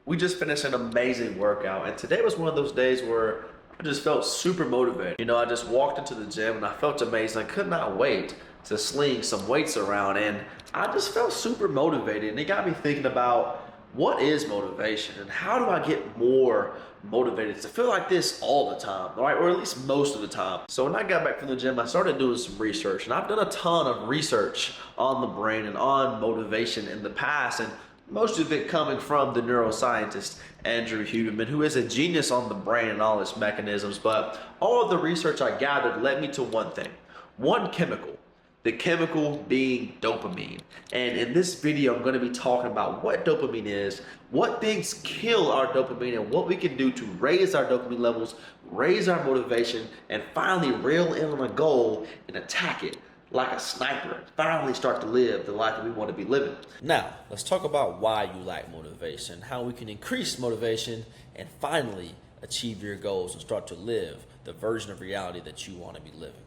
We just finished an amazing workout, and today was one of those days where I just felt super motivated. I just walked into the gym and I felt amazing. I could not wait to sling some weights around, and I just felt super motivated. And it got me thinking about what is motivation and how do I get more motivated to feel like this all the time, right? Or at least most of the time. So when I got back from the gym, I started doing some research, and I've done a ton of research on the brain and on motivation in the past, and most of it coming from the neuroscientist Andrew Huberman, who is a genius on the brain and all its mechanisms. But all of the research I gathered led me to one thing, one chemical, the chemical being dopamine. And in this video, I'm going to be talking about what dopamine is, what things kill our dopamine, and what we can do to raise our dopamine levels, raise our motivation, and finally reel in on a goal and attack it like a sniper, finally start to live the life that we want to be living. Now, let's talk about why you lack motivation, how we can increase motivation and finally achieve your goals and start to live the version of reality that you want to be living.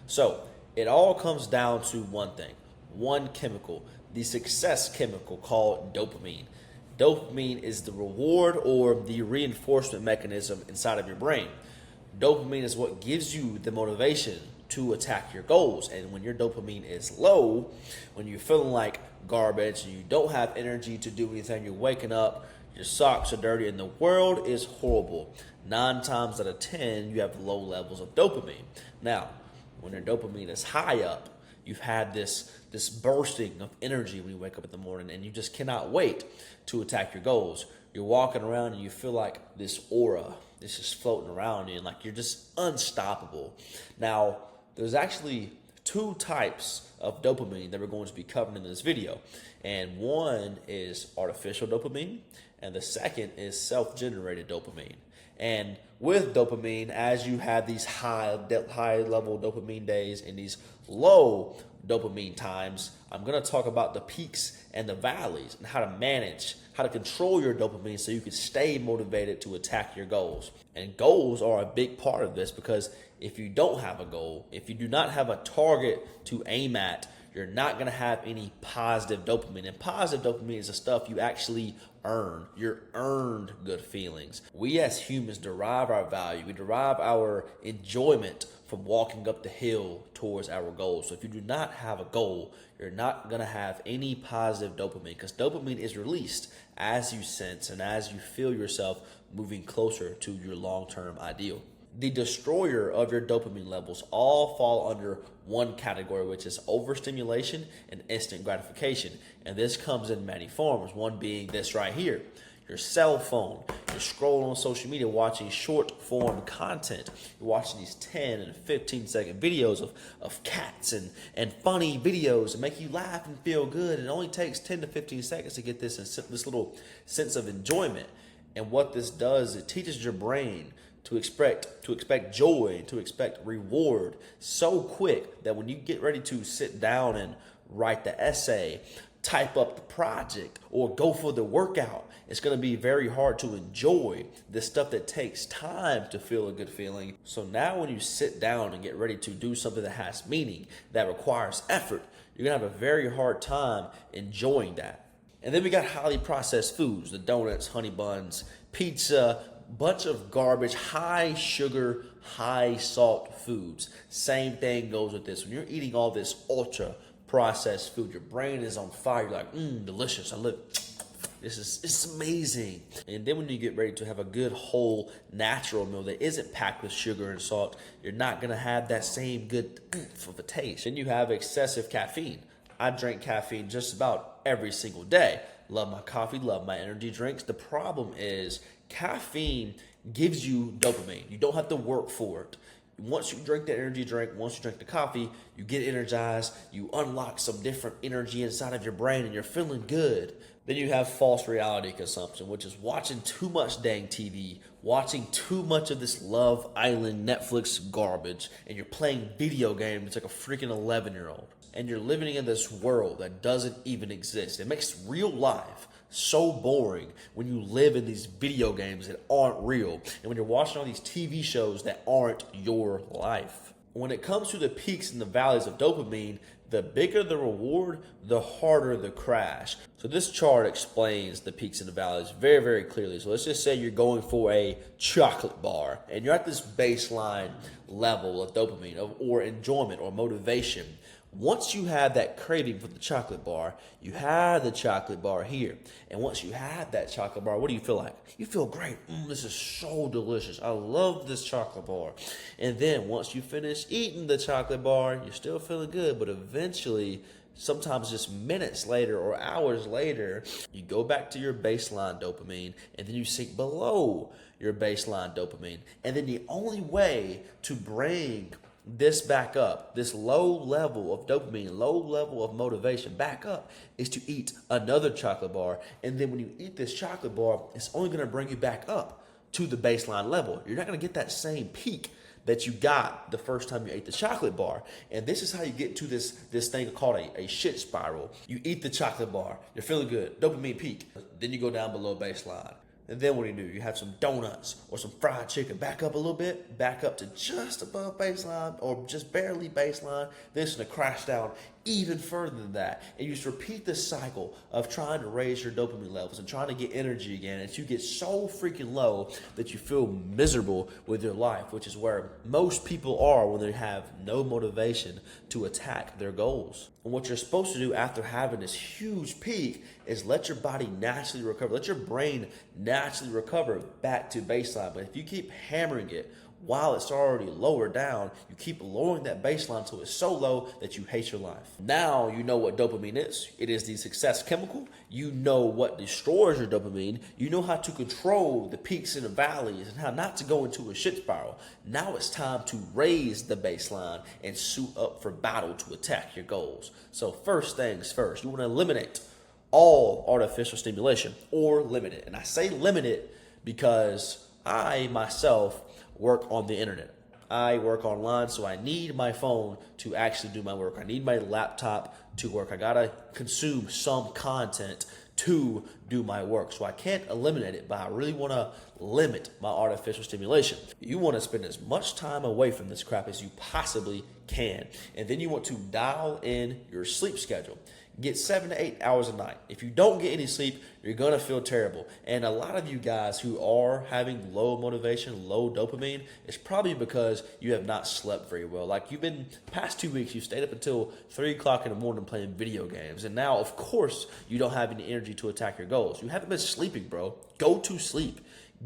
So, it all comes down to one thing, one chemical, the success chemical called dopamine. Dopamine is the reward or the reinforcement mechanism inside of your brain. Dopamine is what gives you the motivation to attack your goals. And when your dopamine is low, when you're feeling like garbage and you don't have energy to do anything, you're waking up, your socks are dirty, and the world is horrible. 9 times out of 10, you have low levels of dopamine. Now, when your dopamine is high up, you've had this bursting of energy when you wake up in the morning, and you just cannot wait to attack your goals. You're walking around and you feel like this aura is just floating around you, and like you're just unstoppable. Now, there's actually 2 types of dopamine that we're going to be covering in this video. And one is artificial dopamine, and the second is self-generated dopamine. And with dopamine, as you have these high level dopamine days and these low dopamine times, I'm going to talk about the peaks and the valleys and how to manage, how to control your dopamine so you can stay motivated to attack your goals. And goals are a big part of this, because if you don't have a goal, if you do not have a target to aim at, you're not going to have any positive dopamine. And positive dopamine is the stuff you actually earn. You're earned good feelings. We as humans derive our value. We derive our enjoyment from walking up the hill towards our goals. So if you do not have a goal, you're not going to have any positive dopamine, because dopamine is released as you sense and as you feel yourself moving closer to your long-term ideal. The destroyer of your dopamine levels all fall under one category, which is overstimulation and instant gratification. And this comes in many forms, one being this right here. Your cell phone, you're scrolling on social media, watching short form content. You're watching these 10 and 15 second videos of cats and funny videos that make you laugh and feel good. It only takes 10 to 15 seconds to get this little sense of enjoyment. And what this does, it teaches your brain to expect joy, to expect reward so quick that when you get ready to sit down and write the essay, type up the project, or go for the workout, it's going to be very hard to enjoy this stuff that takes time to feel a good feeling. So now when you sit down and get ready to do something that has meaning, that requires effort, you're going to have a very hard time enjoying that. And then we got highly processed foods, the donuts, honey buns, pizza, bunch of garbage, high sugar, high salt foods. Same thing goes with this. When you're eating all this ultra processed food, your brain is on fire. You're like, delicious. It's amazing. And then when you get ready to have a good whole natural meal that isn't packed with sugar and salt, you're not gonna have that same good oomph of a taste. Then you have excessive caffeine. I drink caffeine just about every single day. Love my coffee, love my energy drinks. The problem is caffeine gives you dopamine. You don't have to work for it. Once you drink the energy drink, once you drink the coffee, you get energized, you unlock some different energy inside of your brain, and you're feeling good. Then you have false reality consumption, which is watching too much dang TV, watching too much of this Love Island Netflix garbage, and you're playing video games like a freaking 11-year-old. And you're living in this world that doesn't even exist. It makes real life so boring when you live in these video games that aren't real, and when you're watching all these TV shows that aren't your life. When it comes to the peaks and the valleys of dopamine, The bigger the reward, the harder the crash. So this chart explains the peaks and the valleys very, very clearly. So let's just say you're going for a chocolate bar and you're at this baseline level of dopamine or enjoyment or motivation. Once you have that craving for the chocolate bar, you have the chocolate bar here. And once you have that chocolate bar, what do you feel like? You feel great. This is so delicious. I love this chocolate bar. And then once you finish eating the chocolate bar, you're still feeling good, but eventually, sometimes just minutes later or hours later, you go back to your baseline dopamine and then you sink below your baseline dopamine. And then the only way to bring this back up, this low level of dopamine, low level of motivation back up, is to eat another chocolate bar. And then when you eat this chocolate bar, it's only going to bring you back up to the baseline level. You're not going to get that same peak that you got the first time you ate the chocolate bar. And this is how you get to this thing called a shit spiral. You eat the chocolate bar, you're feeling good, dopamine peak. Then you go down below baseline. And then what do? You have some donuts or some fried chicken. Back up a little bit, back up to just above baseline or just barely baseline. Then it's going to crash down even further than that. And you just repeat this cycle of trying to raise your dopamine levels and trying to get energy again until you get so freaking low that you feel miserable with your life, which is where most people are when they have no motivation to attack their goals. And what you're supposed to do after having this huge peak is let your body naturally recover. Let your brain naturally recover back to baseline. But if you keep hammering it while it's already lower down, you keep lowering that baseline until it's so low that you hate your life. Now you know what dopamine is. It is the success chemical. You know what destroys your dopamine. You know how to control the peaks and the valleys and how not to go into a shit spiral. Now it's time to raise the baseline and suit up for battle to attack your goals. So first things first, you want to eliminate all artificial stimulation or limit it. And I say limit it because I myself work on the internet. I work online, so I need my phone to actually do my work. I need my laptop to work. I gotta consume some content to do my work. So I can't eliminate it, but I really wanna limit my artificial stimulation. You wanna spend as much time away from this crap as you possibly can. And then you want to dial in your sleep schedule. Get 7 to 8 hours a night. If you don't get any sleep, you're going to feel terrible. And a lot of you guys who are having low motivation, low dopamine, it's probably because you have not slept very well. Like you've been, past 2 weeks, you stayed up until 3 o'clock in the morning playing video games. And now, of course, you don't have any energy to attack your goals. You haven't been sleeping, bro. Go to sleep.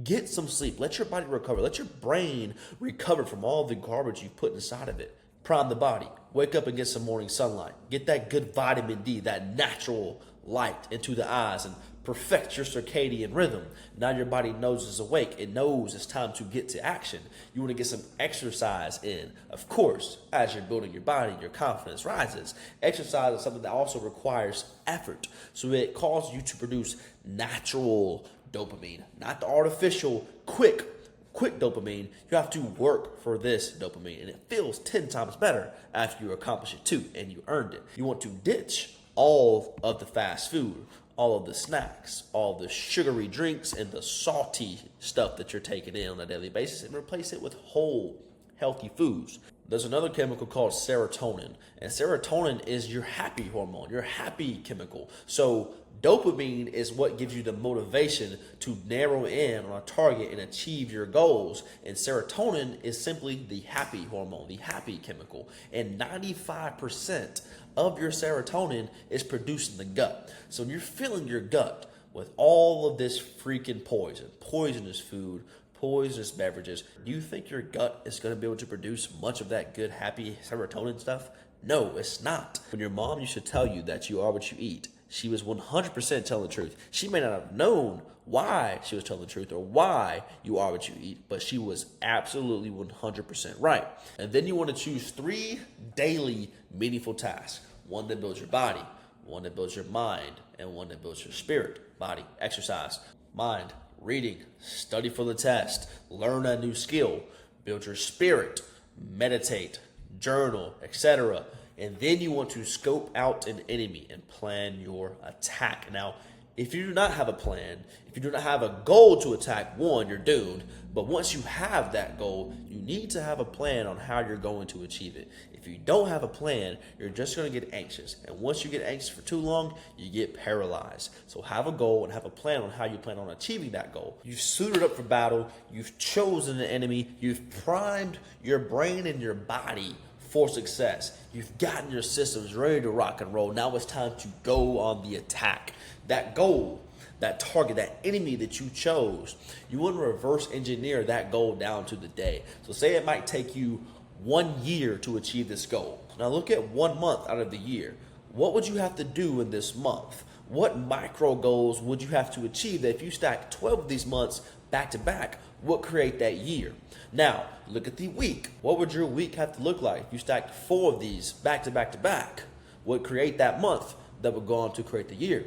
Get some sleep. Let your body recover. Let your brain recover from all the garbage you've put inside of it. Prime the body. Wake up and get some morning sunlight. Get that good vitamin D, that natural light into the eyes and perfect your circadian rhythm. Now your body knows it's awake. It knows it's time to get to action. You want to get some exercise in. Of course, as you're building your body, your confidence rises. Exercise is something that also requires effort. So it causes you to produce natural dopamine, not the artificial, quick dopamine. You have to work for this dopamine, and it feels 10 times better after you accomplish it too, and you earned it. You want to ditch all of the fast food, all of the snacks, all the sugary drinks, and the salty stuff that you're taking in on a daily basis, and replace it with whole, healthy foods. There's another chemical called serotonin, and serotonin is your happy hormone, your happy chemical. So dopamine is what gives you the motivation to narrow in on a target and achieve your goals. And serotonin is simply the happy hormone, the happy chemical. And 95% of your serotonin is produced in the gut. So when you're filling your gut with all of this freaking poison, poisonous food, poisonous beverages, do you think your gut is going to be able to produce much of that good, happy serotonin stuff? No, it's not. When your mom used to tell you that you are what you eat, she was 100% telling the truth. She may not have known why she was telling the truth or why you are what you eat, but she was absolutely 100% right. And then you want to choose 3 daily meaningful tasks. One that builds your body, one that builds your mind, and one that builds your spirit. Body, exercise, mind, reading, study for the test, learn a new skill, build your spirit, meditate, journal, etc. And then you want to scope out an enemy and plan your attack. Now, If you do not have a plan, if you do not have a goal to attack, one, you're doomed. But once you have that goal, you need to have a plan on how you're going to achieve it. If you don't have a plan, you're just going to get anxious. And once you get anxious for too long, you get paralyzed. So have a goal and have a plan on how you plan on achieving that goal. You've suited up for battle. You've chosen an enemy. You've primed your brain and your body for success. You've gotten your systems ready to rock and roll. Now it's time to go on the attack. That goal, that target, that enemy that you chose, you want to reverse engineer that goal down to the day. So say it might take you 1 year to achieve this goal. Now look at 1 month out of the year. What would you have to do in this month? What micro goals would you have to achieve that if you stack 12 of these months back to back, would create that year? Now, look at the week. What would your week have to look like if you stacked 4 of these back to back to back? Would create that month that would go on to create the year.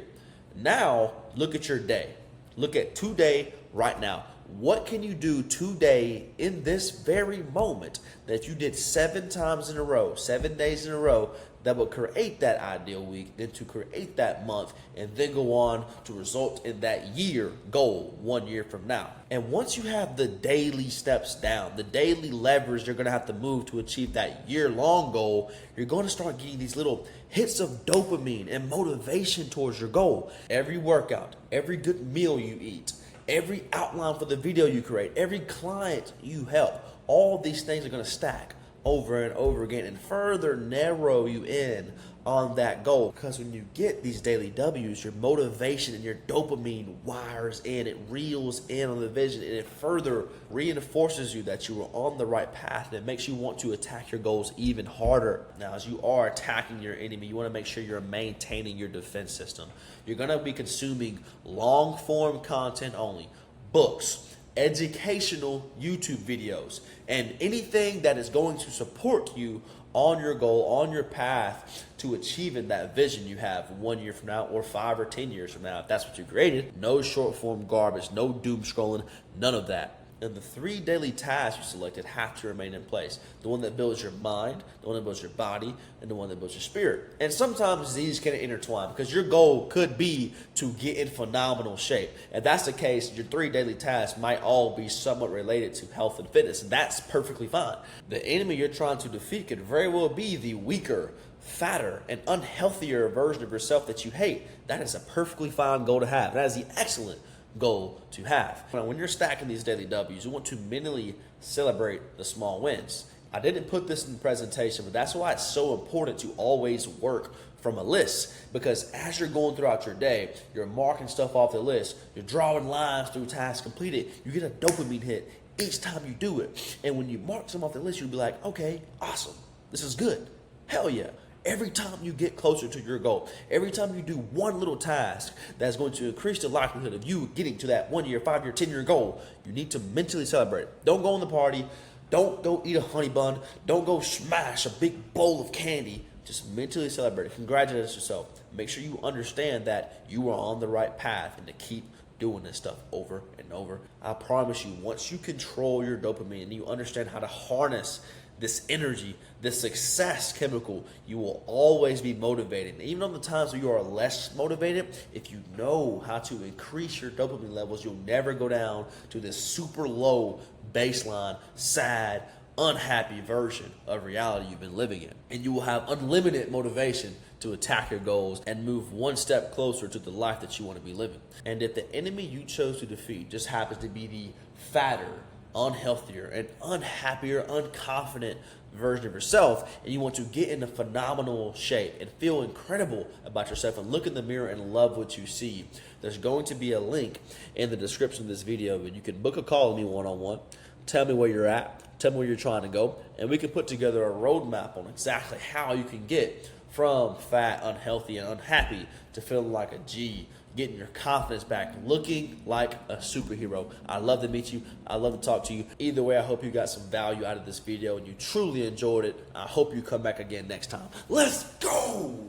Now, look at your day. Look at today right now. What can you do today in this very moment that you did 7 times in a row, 7 days in a row, that will create that ideal week, then to create that month, and then go on to result in that year goal 1 year from now? And once you have the daily steps down, the daily levers you're going to have to move to achieve that year-long goal, you're going to start getting these little hits of dopamine and motivation towards your goal. Every workout, every good meal you eat, every outline for the video you create, every client you help, all these things are going to stack over and over again and further narrow you in on that goal. Because when you get these daily W's, your motivation and your dopamine wires in, it reels in on the vision, and it further reinforces you that you are on the right path, and it makes you want to attack your goals even harder. Now, as you are attacking your enemy, you want to make sure you're maintaining your defense system. You're going to be consuming long form content only, books, educational YouTube videos, and anything that is going to support you on your goal, on your path to achieving that vision you have 1 year from now or 5 or 10 years from now, if that's what you created. No short form garbage, no doom scrolling, none of that. And the 3 daily tasks you selected have to remain in place. The one that builds your mind, the one that builds your body, and the one that builds your spirit. And sometimes these can intertwine because your goal could be to get in phenomenal shape. If that's the case, your 3 daily tasks might all be somewhat related to health and fitness, and that's perfectly fine. The enemy you're trying to defeat could very well be the weaker, fatter, and unhealthier version of yourself that you hate. That is a perfectly fine goal to have. That is the excellent goal to have. Now, when you're stacking these daily W's, you want to mentally celebrate the small wins. I didn't put this in the presentation, but that's why it's so important to always work from a list, because as you're going throughout your day, you're marking stuff off the list, you're drawing lines through tasks completed, you get a dopamine hit each time you do it. And when you mark some off the list, you'll be like, okay, awesome, this is good, hell yeah. Every time you get closer to your goal, every time you do one little task that's going to increase the likelihood of you getting to that 1 year, 5 year, 10 year goal, you need to mentally celebrate. Don't go in the party. Don't go eat a honey bun. Don't go smash a big bowl of candy. Just mentally celebrate. Congratulate yourself. Make sure you understand that you are on the right path and to keep doing this stuff over and over. I promise you, once you control your dopamine and you understand how to harness this energy, this success chemical, you will always be motivated. And even on the times where you are less motivated, if you know how to increase your dopamine levels, you'll never go down to this super low baseline, sad, unhappy version of reality you've been living in. And you will have unlimited motivation to attack your goals and move one step closer to the life that you want to be living. And if the enemy you chose to defeat just happens to be the fatter, unhealthier, and unhappier, unconfident version of yourself, and you want to get in a phenomenal shape and feel incredible about yourself and look in the mirror and love what you see, there's going to be a link in the description of this video, and you can book a call with me one-on-one, tell me where you're at, tell me where you're trying to go, and we can put together a roadmap on exactly how you can get from fat, unhealthy, and unhappy to feeling like a G, getting your confidence back, looking like a superhero. I'd love to meet you. I'd love to talk to you. Either way, I hope you got some value out of this video and you truly enjoyed it. I hope you come back again next time. Let's go!